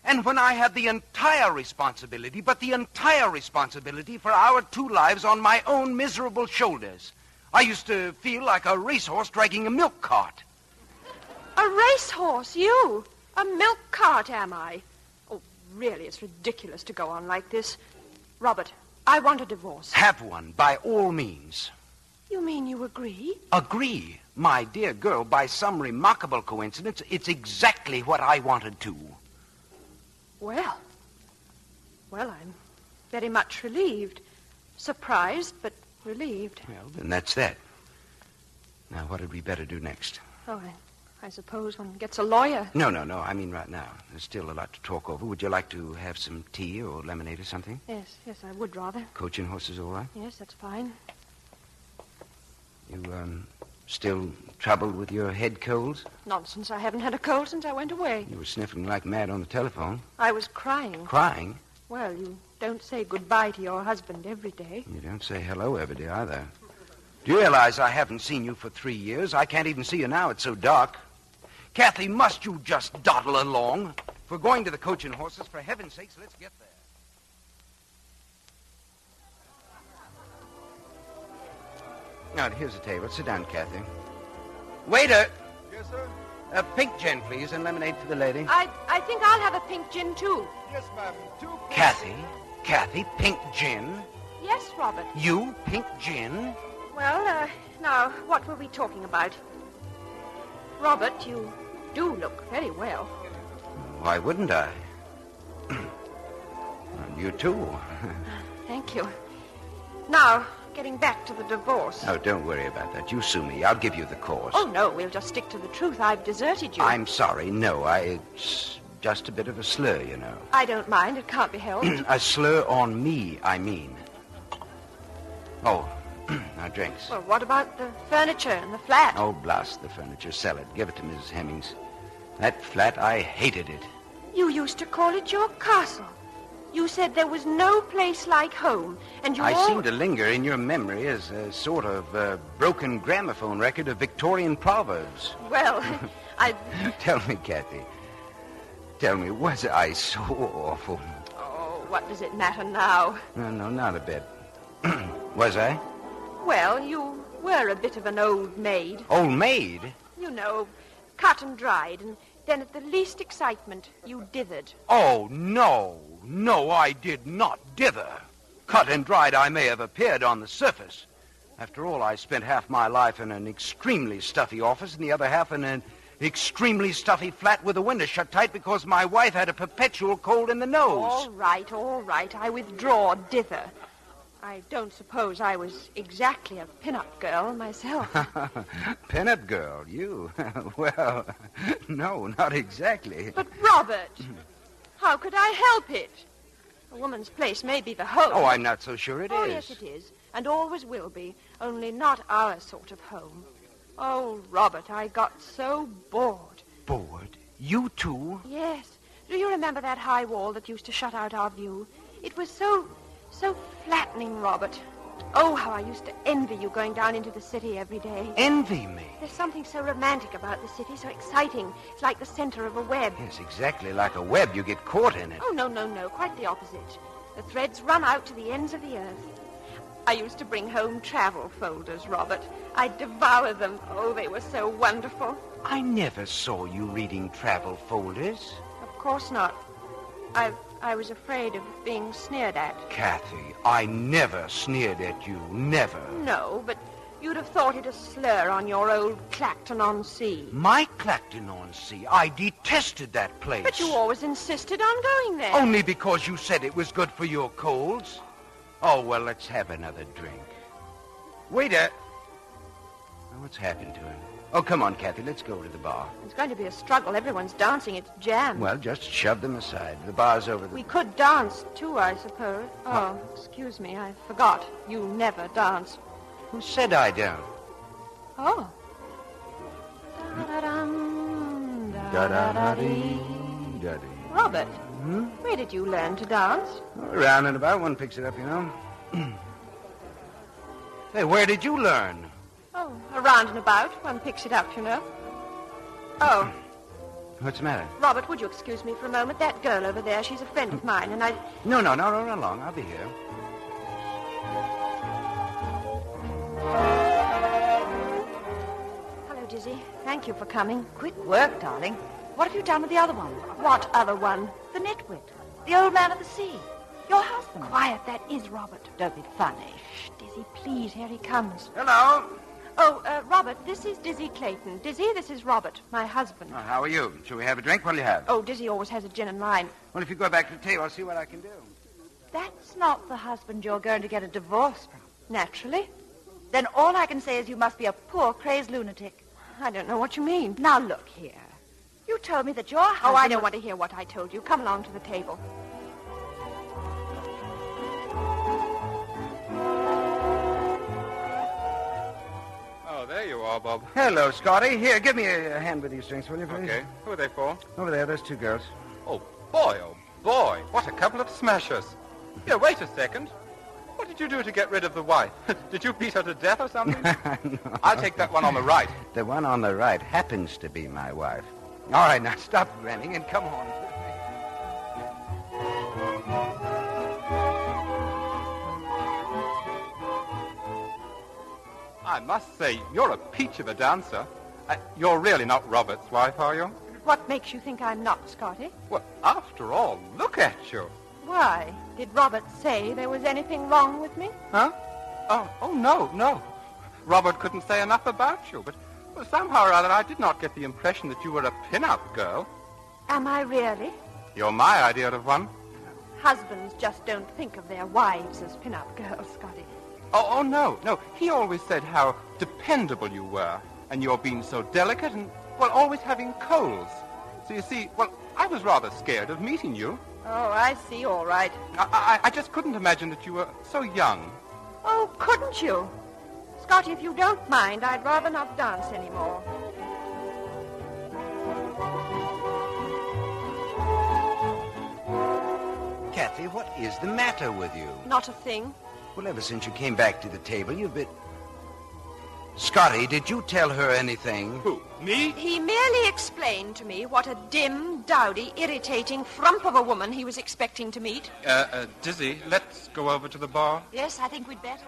And when I had the entire responsibility, but the entire responsibility for our two lives on my own miserable shoulders, I used to feel like a racehorse dragging a milk cart. A racehorse, you? A milk cart, am I? Oh, really, it's ridiculous to go on like this. Robert, I want a divorce. Have one, by all means. You mean you agree? Agree? My dear girl, by some remarkable coincidence, it's exactly what I wanted to. Well, I'm very much relieved. Surprised, but relieved. Well, then that's that. Now, what had we better do next? Oh, I suppose one gets a lawyer. No. I mean right now. There's still a lot to talk over. Would you like to have some tea or lemonade or something? Yes, I would rather. Coach and horses all right? Yes, that's fine. You, still troubled with your head colds? Nonsense. I haven't had a cold since I went away. You were sniffling like mad on the telephone. I was crying. Crying? Well, you don't say goodbye to your husband every day. You don't say hello every day either. Do you realize I haven't seen you for 3 years? I can't even see you now. It's so dark. Cathy, must you just dawdle along? If we're going to the Coach and Horses, for heaven's sakes, let's get there. Now, here's the table. Sit down, Cathy. Waiter! Yes, sir? A pink gin, please, and lemonade for the lady. I think I'll have a pink gin, too. Yes, ma'am. 2 Cathy, pink gin? Yes, Robert. You, pink gin? Well, now, what were we talking about? Robert, you do look very well. Why wouldn't I? You too. Thank you. Now, getting back to the divorce. Oh, don't worry about that. You sue me. I'll give you the cause. Oh, no, we'll just stick to the truth. I've deserted you. I'm sorry. No, it's just a bit of a slur, you know. I don't mind. It can't be helped. A slur on me, I mean. Oh, now drinks. Well, what about the furniture and the flat? Oh, blast the furniture. Sell it. Give it to Mrs. Hemmings. That flat, I hated it. You used to call it your castle. You said there was no place like home, and you I seem to linger in your memory as a sort of broken gramophone record of Victorian proverbs. Well, I... Tell me, Cathy. Tell me, was I so awful? Oh, what does it matter now? No, not a bit. Was I? Well, you were a bit of an old maid. Old maid? You know, cut and dried, and then at the least excitement, you dithered. Oh, no. No, I did not dither. Cut and dried I may have appeared on the surface. After all, I spent half my life in an extremely stuffy office and the other half in an extremely stuffy flat with the window shut tight because my wife had a perpetual cold in the nose. All right. I withdraw dither. I don't suppose I was exactly a pin-up girl myself. Pin-up girl, you? Well, no, not exactly. But, Robert, how could I help it? A woman's place may be the home. Oh, I'm not so sure it is. Oh, yes, it is, and always will be, only not our sort of home. Oh, Robert, I got so bored. Bored? You too? Yes. Do you remember that high wall that used to shut out our view? It was so flattening, Robert. Oh, how I used to envy you going down into the city every day. Envy me? There's something so romantic about the city, so exciting. It's like the center of a web. Yes, exactly like a web. You get caught in it. Oh, no, quite the opposite. The threads run out to the ends of the earth. I used to bring home travel folders, Robert. I'd devour them. Oh, they were so wonderful. I never saw you reading travel folders. Of course not. I was afraid of being sneered at. Cathy, I never sneered at you. Never. No, but you'd have thought it a slur on your old Clacton-on-Sea. My Clacton-on-Sea? I detested that place. But you always insisted on going there. Only because you said it was good for your colds. Oh, well, let's have another drink. Waiter. Oh, what's happened to him? Oh, come on, Cathy, let's go to the bar. It's going to be a struggle. Everyone's dancing. It's jammed. Well, just shove them aside. The bar's over there. We could dance, too, I suppose. Oh, excuse me, I forgot. You never dance. Who said I don't? Oh. Robert, where did you learn to dance? Around and about. One picks it up, you know. Hey, where did you learn? Oh, around and about. One picks it up, you know. Oh. What's the matter? Robert, would you excuse me for a moment? That girl over there, she's a friend of mine, and I... No, run along. I'll be here. Hello, Dizzy. Thank you for coming. Quick work, darling. What have you done with the other one? What other one? The nitwit. The old man of the sea. Your husband. Quiet, that is Robert. Don't be funny. Shh, Dizzy, please. Here he comes. Hello. Oh, Robert, this is Dizzy Clayton. Dizzy, this is Robert, my husband. Oh, how are you? Shall we have a drink? What'll you have? Oh, Dizzy always has a gin and lime. Well, if you go back to the table, I'll see what I can do. That's not the husband you're going to get a divorce from. Naturally. Then all I can say is you must be a poor, crazed lunatic. I don't know what you mean. Now, look here. You told me that your husband... Oh, I don't want to hear what I told you. Come along to the table. Oh, there you are, Bob. Hello, Scotty. Here, give me a hand with these drinks, will you, please? Okay. Who are they for? Over there, those two girls. Oh, boy. What a couple of smashers. Here, wait a second. What did you do to get rid of the wife? Did you beat her to death or something? No. I'll take that one on the right. The one on the right happens to be my wife. All right, now stop grinning and come on. I must say, you're a peach of a dancer. You're really not Robert's wife, are you? What makes you think I'm not, Scotty? Well, after all, look at you. Why? Did Robert say there was anything wrong with me? Huh? Oh, no. Robert couldn't say enough about you, but somehow or other I did not get the impression that you were a pin-up girl. Am I really? You're my idea of one. Husbands just don't think of their wives as pin-up girls, Scotty. Oh, no. He always said how dependable you were, and your being so delicate and, always having colds. So you see, I was rather scared of meeting you. Oh, I see, all right. I just couldn't imagine that you were so young. Oh, couldn't you? Scotty, if you don't mind, I'd rather not dance anymore. Cathy, what is the matter with you? Not a thing. Well, ever since you came back to the table, you've been... Scotty, did you tell her anything? Who, me? He merely explained to me what a dim, dowdy, irritating frump of a woman he was expecting to meet. Dizzy, let's go over to the bar. Yes, I think we'd better.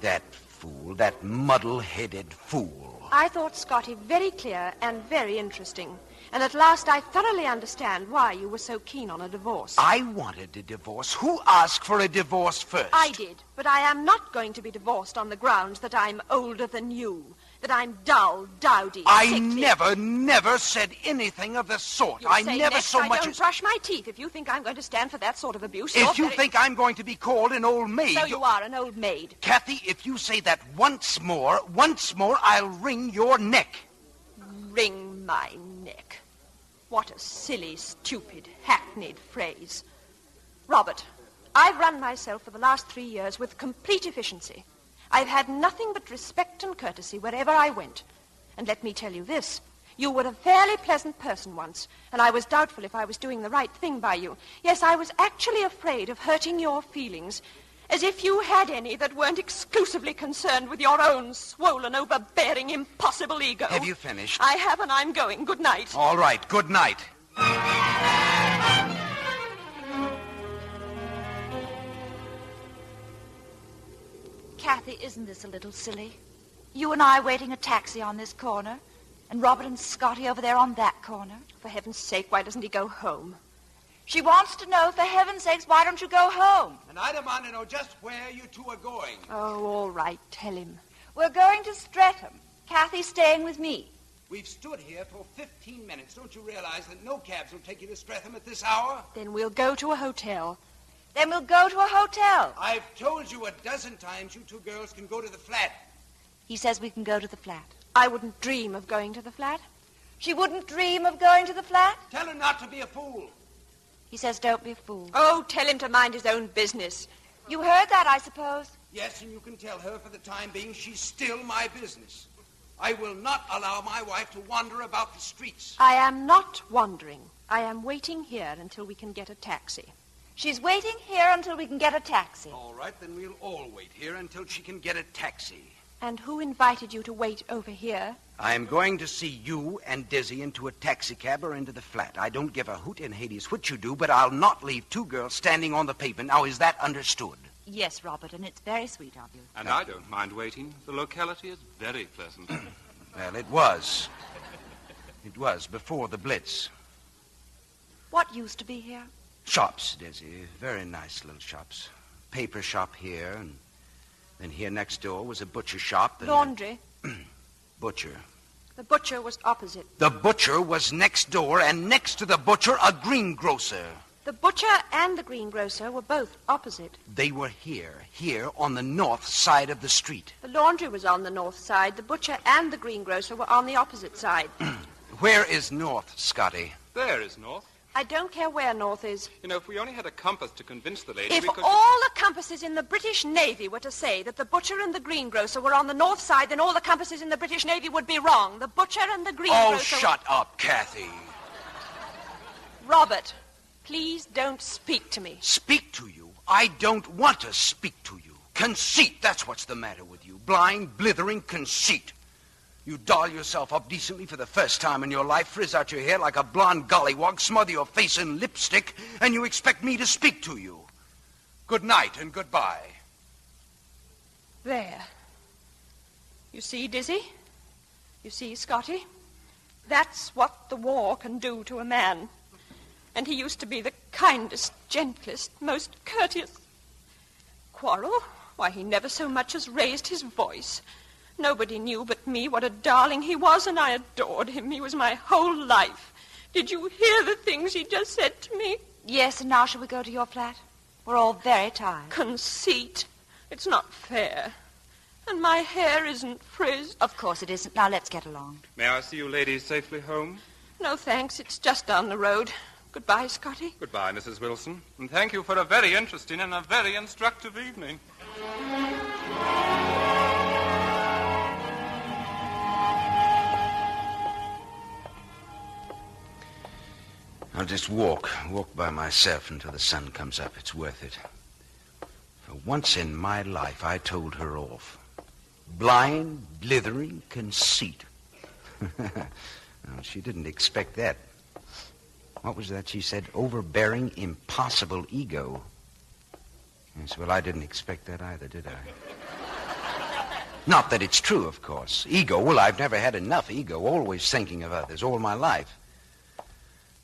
That fool, that muddle-headed fool. I thought Scotty very clear and very interesting. And at last I thoroughly understand why you were so keen on a divorce. I wanted a divorce. Who asked for a divorce first? I did, but I am not going to be divorced on the grounds that I'm older than you, that I'm dull, dowdy, sickly. I never said anything of the sort. You'll I say never next so I much don't as... brush my teeth if you think I'm going to stand for that sort of abuse. If you think I'm going to be called an old maid... So you are an old maid. Cathy, if you say that once more, I'll wring your neck. Wring my neck. What a silly, stupid, hackneyed phrase. Robert, I've run myself for the last 3 years with complete efficiency. I've had nothing but respect and courtesy wherever I went. And let me tell you this. You were a fairly pleasant person once, and I was doubtful if I was doing the right thing by you. Yes, I was actually afraid of hurting your feelings, as if you had any that weren't exclusively concerned with your own swollen, overbearing, impossible ego. Have you finished? I have, and I'm going. Good night. All right, good night. Cathy, isn't this a little silly? You and I waiting a taxi on this corner, and Robert and Scotty over there on that corner. For heaven's sake, why doesn't he go home? She wants to know, for heaven's sakes, why don't you go home? And I demand to know just where you two are going. Oh, all right. Tell him. We're going to Streatham. Cathy's staying with me. We've stood here for 15 minutes. Don't you realize that no cabs will take you to Streatham at this hour? Then we'll go to a hotel. Then we'll go to a hotel. I've told you a dozen times you two girls can go to the flat. He says we can go to the flat. I wouldn't dream of going to the flat. She wouldn't dream of going to the flat? Tell her not to be a fool. He says don't be a fool. Oh, tell him to mind his own business. You heard that, I suppose? Yes, and you can tell her for the time being she's still my business. I will not allow my wife to wander about the streets. I am not wandering. I am waiting here until we can get a taxi. She's waiting here until we can get a taxi. All right, then we'll all wait here until she can get a taxi. And who invited you to wait over here? I'm going to see you and Dizzy into a taxicab or into the flat. I don't give a hoot in Hades what you do, but I'll not leave two girls standing on the pavement. Now, is that understood? Yes, Robert, and it's very sweet of you. And I don't mind waiting. The locality is very pleasant. Well, it was. It was before the Blitz. What used to be here? Shops, Dizzy. Very nice little shops. Paper shop here, and then here next door was a butcher shop. Laundry. Butcher. The butcher was opposite. The butcher was next door, and next to the butcher, a greengrocer. The butcher and the greengrocer were both opposite. They were here on the north side of the street. The laundry was on the north side. The butcher and the greengrocer were on the opposite side. Where is north, Scotty? There is north. I don't care where north is. You know, if we only had a compass to convince the lady, If we could... all the compasses in the British Navy were to say that the butcher and the greengrocer were on the north side, then all the compasses in the British Navy would be wrong. The butcher and the greengrocer... Oh, shut up, Cathy. Robert, please don't speak to me. Speak to you? I don't want to speak to you. Conceit, that's what's the matter with you. Blind, blithering conceit. You doll yourself up decently for the first time in your life, frizz out your hair like a blonde gollywog, smother your face in lipstick, and you expect me to speak to you. Good night and goodbye. There. You see, Dizzy? You see, Scotty? That's what the war can do to a man. And he used to be the kindest, gentlest, most courteous. Quarrel? Why, he never so much as raised his voice. Nobody knew but me what a darling he was, and I adored him. He was my whole life. Did you hear the things he just said to me? Yes, and now shall we go to your flat? We're all very tired. Conceit. It's not fair. And my hair isn't frizzed. Of course it isn't. Now let's get along. May I see you ladies safely home? No, thanks. It's just down the road. Goodbye, Scotty. Goodbye, Mrs. Wilson. And thank you for a very interesting and a very instructive evening. I'll just walk by myself until the sun comes up. It's worth it. For once in my life, I told her off. Blind, blithering conceit. No, she didn't expect that. What was that she said? Overbearing, impossible ego. Yes, well, I didn't expect that either, did I? Not that it's true, of course. Ego, well, I've never had enough ego, always thinking of others all my life.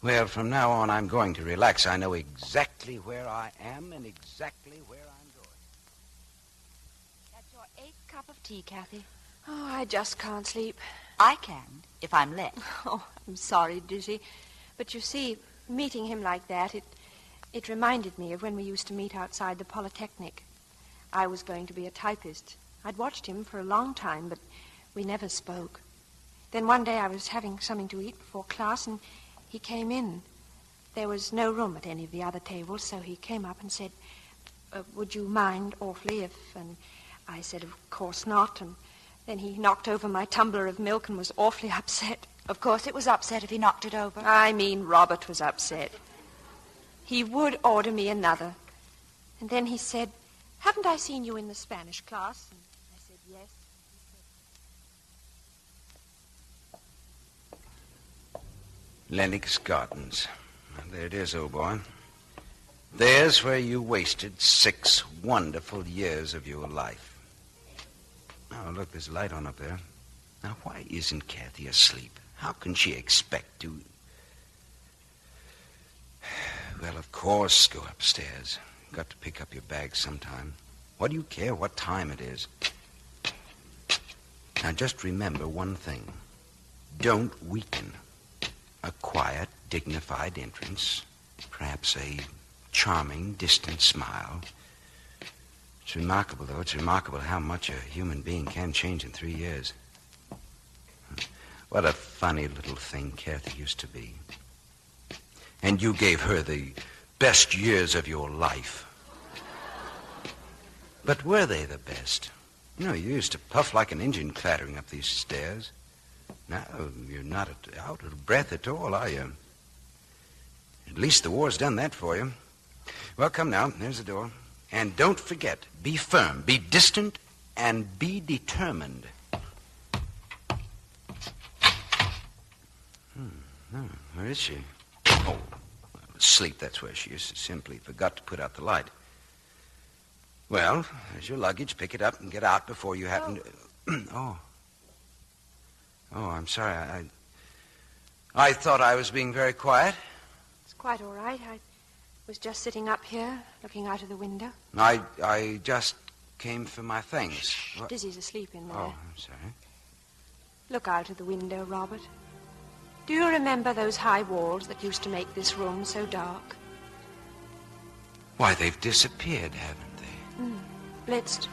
Well, from now on, I'm going to relax. I know exactly where I am and exactly where I'm going. That's your 8th cup of tea, Cathy. Oh, I just can't sleep. I can, if I'm let. Oh, I'm sorry, Dizzy. But you see, meeting him like that, it reminded me of when we used to meet outside the Polytechnic. I was going to be a typist. I'd watched him for a long time, but we never spoke. Then one day I was having something to eat before class, and he came in. There was no room at any of the other tables, so he came up and said, would you mind awfully if... And I said, of course not. And then he knocked over my tumbler of milk and was awfully upset. Of course it was upset if he knocked it over. I mean, Robert was upset. He would order me another. And then he said, haven't I seen you in the Spanish class? And I said, yes. Lennox Gardens. Well, there it is, old boy. There's where you wasted 6 wonderful years of your life. Oh, look, there's a light on up there. Now, why isn't Cathy asleep? How can she expect to... Well, of course, go upstairs. Got to pick up your bag sometime. What do you care what time it is? Now, just remember one thing. Don't weaken. A quiet, dignified entrance. Perhaps a charming, distant smile. It's remarkable, though. It's remarkable how much a human being can change in 3 years. What a funny little thing Cathy used to be. And you gave her the best years of your life. But were they the best? You know, you used to puff like an engine clattering up these stairs. Now, you're not out of breath at all, are you? At least the war's done that for you. Well, come now. There's the door. And don't forget, be firm, be distant, and be determined. Where is she? Oh, asleep, that's where she is. Simply forgot to put out the light. Well, there's your luggage. Pick it up and get out before you happen to... Oh, I'm sorry. I thought I was being very quiet. It's quite all right. I was just sitting up here, looking out of the window. I just came for my things. Shh, Dizzy's asleep in there. Oh, I'm sorry. Look out of the window, Robert. Do you remember those high walls that used to make this room so dark? Why, they've disappeared, haven't they? Blitzed.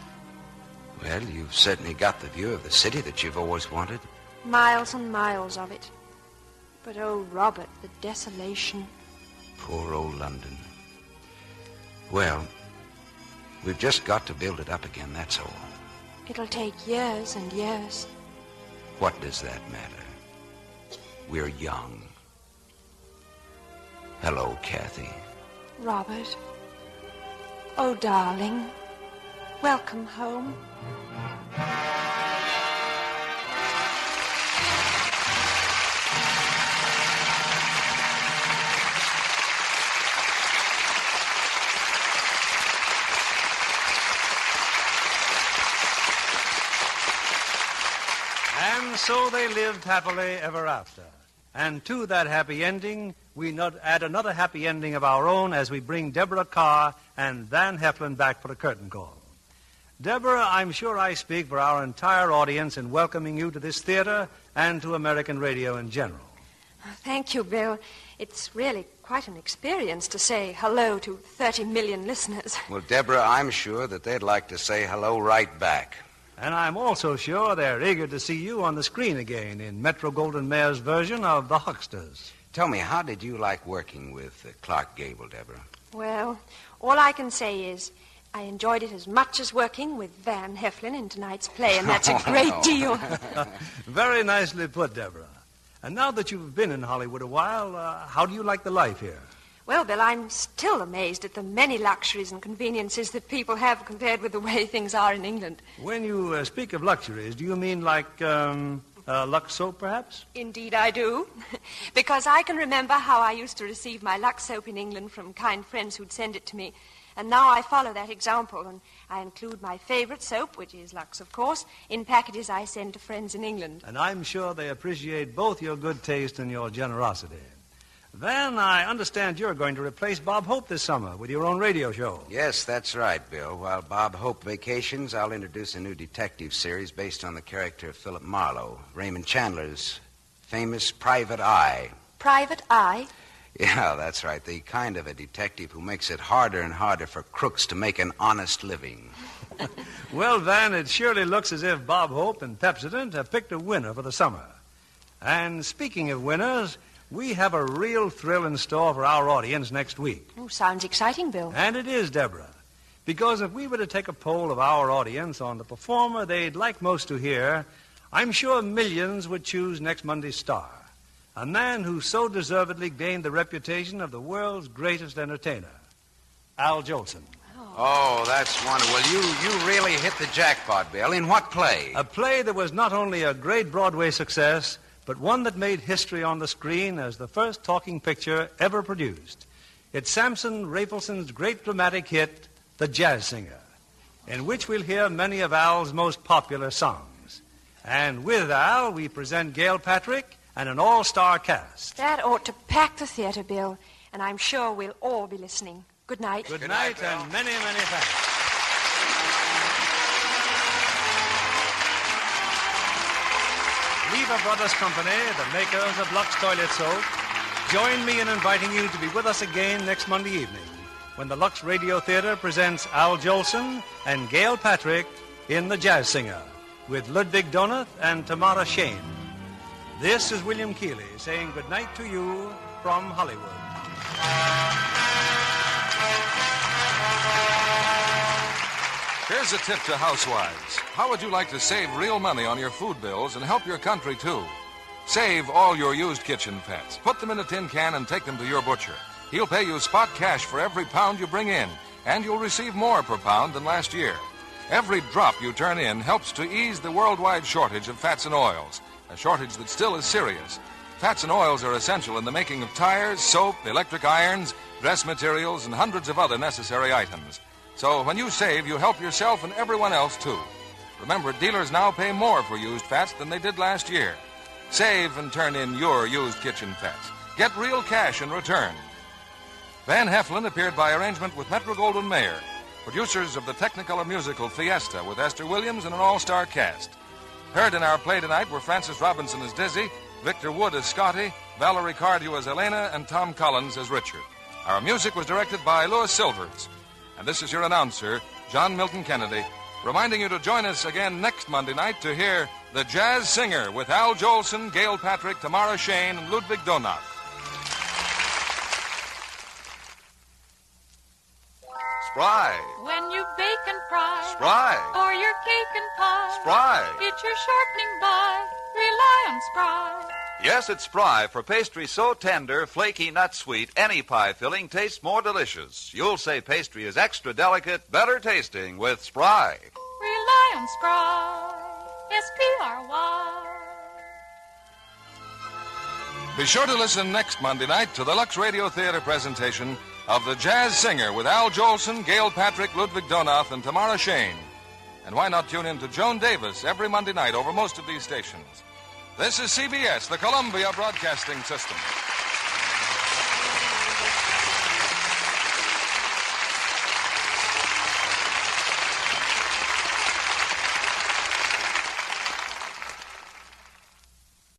Well, you've certainly got the view of the city that you've always wanted. Miles and miles of it. But, oh, Robert, the desolation. Poor old London. Well, we've just got to build it up again, that's all. It'll take years and years. What does that matter? We're young. Hello, Cathy. Robert. Oh, darling. Welcome home. And so they lived happily ever after. And to that happy ending, we add another happy ending of our own as we bring Deborah Kerr and Van Heflin back for a curtain call. Deborah, I'm sure I speak for our entire audience in welcoming you to this theater and to American radio in general. Thank you, Bill. It's really quite an experience to say hello to 30 million listeners. Well, Deborah, I'm sure that they'd like to say hello right back. And I'm also sure they're eager to see you on the screen again in Metro-Goldwyn-Mayer's version of The Hucksters. Tell me, how did you like working with Clark Gable, Deborah? Well, all I can say is I enjoyed it as much as working with Van Heflin in tonight's play, and that's a great deal. Very nicely put, Deborah. And now that you've been in Hollywood a while, how do you like the life here? Well, Bill, I'm still amazed at the many luxuries and conveniences that people have compared with the way things are in England. When you speak of luxuries, do you mean like Lux soap, perhaps? Indeed I do. Because I can remember how I used to receive my Lux soap in England from kind friends who'd send it to me. And now I follow that example, and I include my favorite soap, which is Lux, of course, in packages I send to friends in England. And I'm sure they appreciate both your good taste and your generosity. Van, I understand you're going to replace Bob Hope this summer with your own radio show. Yes, that's right, Bill. While Bob Hope vacations, I'll introduce a new detective series based on the character of Philip Marlowe, Raymond Chandler's famous Private Eye. Private Eye? Yeah, that's right. The kind of a detective who makes it harder and harder for crooks to make an honest living. Well, Van, it surely looks as if Bob Hope and Pepsodent have picked a winner for the summer. And speaking of winners, we have a real thrill in store for our audience next week. Oh, sounds exciting, Bill. And it is, Deborah. Because if we were to take a poll of our audience on the performer they'd like most to hear, I'm sure millions would choose next Monday's star. A man who so deservedly gained the reputation of the world's greatest entertainer, Al Jolson. Oh, that's wonderful. Well, you really hit the jackpot, Bill. In what play? A play that was not only a great Broadway success, but one that made history on the screen as the first talking picture ever produced. It's Samson Raphaelson's great dramatic hit, The Jazz Singer, in which we'll hear many of Al's most popular songs. And with Al, we present Gail Patrick and an all-star cast. That ought to pack the theater, Bill, and I'm sure we'll all be listening. Good night. Good night, and many, many thanks. Lever Brothers Company, the makers of Lux Toilet Soap, join me in inviting you to be with us again next Monday evening when the Lux Radio Theater presents Al Jolson and Gail Patrick in The Jazz Singer with Ludwig Donath and Tamara Shane. This is William Keeley saying good night to you from Hollywood. Here's a tip to housewives. How would you like to save real money on your food bills and help your country, too? Save all your used kitchen pets. Put them in a tin can and take them to your butcher. He'll pay you spot cash for every pound you bring in, and you'll receive more per pound than last year. Every drop you turn in helps to ease the worldwide shortage of fats and oils, a shortage that still is serious. Fats and oils are essential in the making of tires, soap, electric irons, dress materials, and hundreds of other necessary items. So when you save, you help yourself and everyone else, too. Remember, dealers now pay more for used fats than they did last year. Save and turn in your used kitchen fats. Get real cash in return. Van Heflin appeared by arrangement with Metro-Goldwyn-Mayer, producers of the Technicolor musical Fiesta with Esther Williams and an all-star cast. Heard in our play tonight were Francis Robinson as Dizzy, Victor Wood as Scotty, Valerie Cardew as Elena, and Tom Collins as Richard. Our music was directed by Louis Silvers. And this is your announcer, John Milton Kennedy, reminding you to join us again next Monday night to hear The Jazz Singer with Al Jolson, Gail Patrick, Tamara Shane, and Ludwig Donath. Spry. When you bake and fry. Spry. Or your cake and pie. Spry. It's your shortening by. Rely on Spry. Yes, it's Spry. For pastry so tender, flaky, nut sweet, any pie filling tastes more delicious. You'll say pastry is extra delicate, better tasting with Spry. Rely on Spry. S-P-R-Y. Be sure to listen next Monday night to the Lux Radio Theater presentation of The Jazz Singer with Al Jolson, Gail Patrick, Ludwig Donath, and Tamara Shane. And why not tune in to Joan Davis every Monday night over most of these stations? This is CBS, the Columbia Broadcasting System.